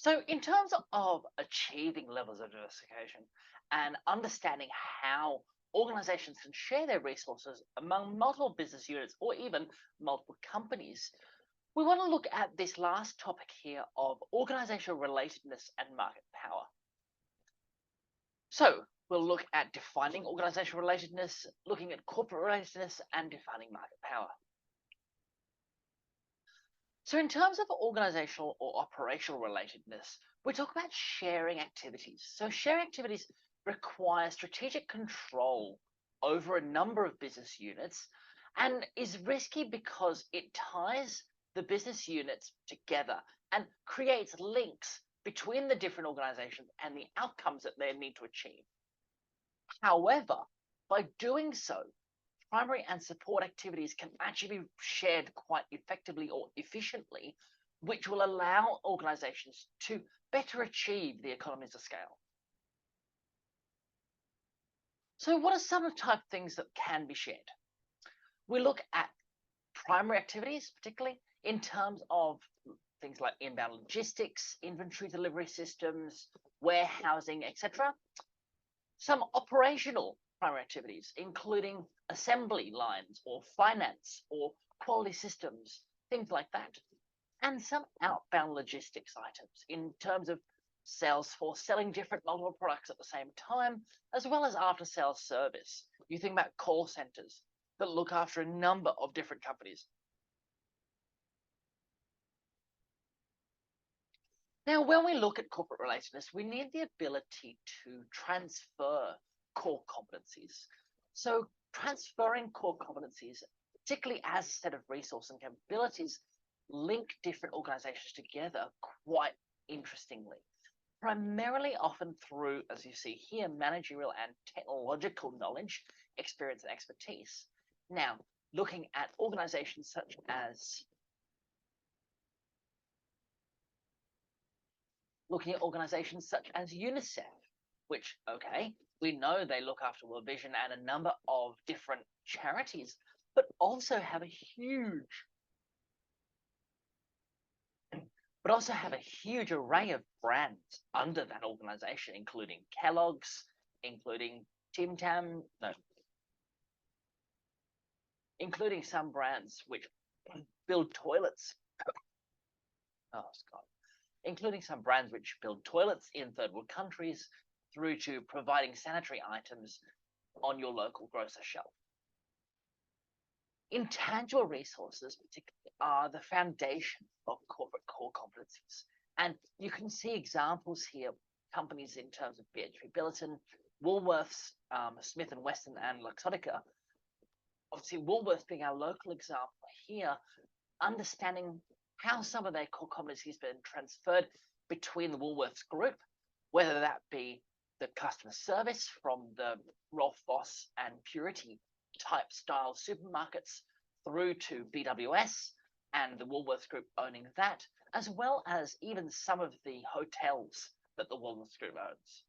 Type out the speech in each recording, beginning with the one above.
So, in terms of achieving levels of diversification and understanding how organizations can share their resources among multiple business units or even multiple companies, we want to look at this last topic here of organizational relatedness and market power. So, we'll look at defining organizational relatedness, looking at corporate relatedness, and defining market power. So, in terms of organizational or operational relatedness, we talk about sharing activities. So, sharing activities require strategic control over a number of business units and is risky because it ties the business units together and creates links between the different organizations and the outcomes that they need to achieve. However, by doing so, primary and support activities can actually be shared quite effectively or efficiently, which will allow organizations to better achieve the economies of scale. So, what are some of the type of things that can be shared? We look at primary activities, particularly in terms of things like inbound logistics, inventory delivery systems, warehousing, etc. Some operational primary activities, including assembly lines or finance or quality systems, things like that. And some outbound logistics items in terms of sales force selling different multiple products at the same time, as well as after sales service. You think about call centers that look after a number of different companies. Now, when we look at corporate relatedness, we need the ability to transfer core competencies. So, transferring core competencies, particularly as a set of resources and capabilities, link different organizations together quite interestingly. Primarily, often through, as you see here, managerial and technological knowledge, experience, and expertise. Now, looking at organizations such as UNICEF, which, okay, we know they look after World Vision and a number of different charities, but also have a huge array of brands under that organization, including Kellogg's, including Tim Tam, no, including some brands which build toilets. Oh, Scott. Including some brands which build toilets in third world countries through to providing sanitary items on your local grocer shelf. Intangible resources, particularly, are the foundation of corporate core competencies. And you can see examples here, companies in terms of BHP Billiton, Woolworths, Smith & Wesson, and Luxottica. Obviously, Woolworths being our local example here, understanding how some of their core competencies have been transferred between the Woolworths group, whether that be the customer service from the Rolf Voss and Purity type style supermarkets through to BWS and the Woolworths group owning that, as well as even some of the hotels that the Woolworths group owns.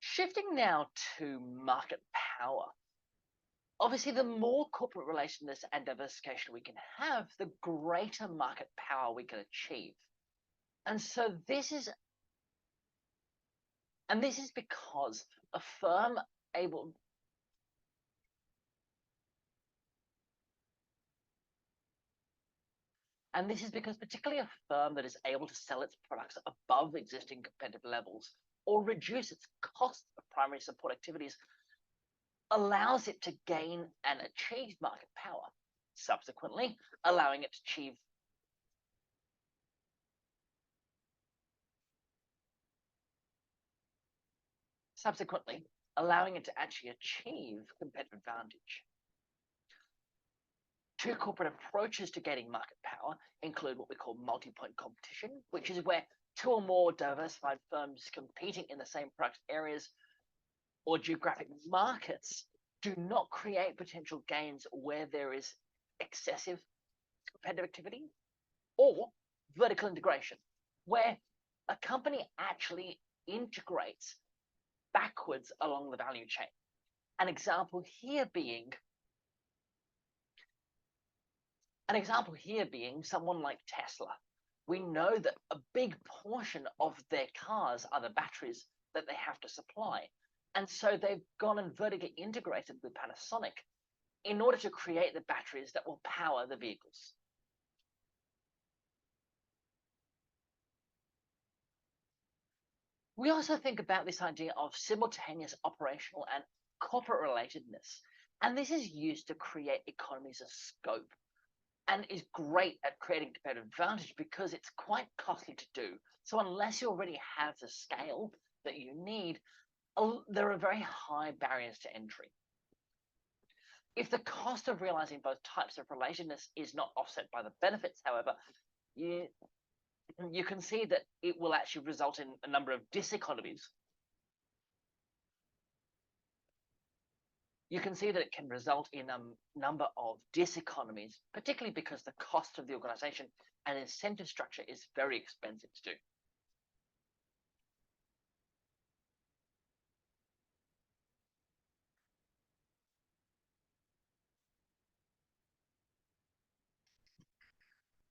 Shifting now to market power. Obviously, the more corporate relatedness and diversification we can have, the greater market power we can achieve. And so this is because a firm able and this is because particularly a firm that is able to sell its products above existing competitive levels or reduce its cost of primary support activities allows it to gain and achieve market power, subsequently allowing it to achieve actually achieve competitive advantage. Two corporate approaches to gaining market power include what we call multi-point competition, which is where two or more diversified firms competing in the same product areas or geographic markets do not create potential gains where there is excessive competitive activity, or vertical integration, where a company actually integrates backwards along the value chain. An example here being someone like Tesla, we know that a big portion of their cars are the batteries that they have to supply. And so they've gone and vertically integrated with Panasonic in order to create the batteries that will power the vehicles. We also think about this idea of simultaneous operational and corporate relatedness. And this is used to create economies of scope and is great at creating competitive advantage because it's quite costly to do. So unless you already have the scale that you need, there are very high barriers to entry. If the cost of realizing both types of relatedness is not offset by the benefits, however, you can see that it will actually result in a number of diseconomies. You can see that it can result in a number of diseconomies, particularly because the cost of the organization and incentive structure is very expensive to do.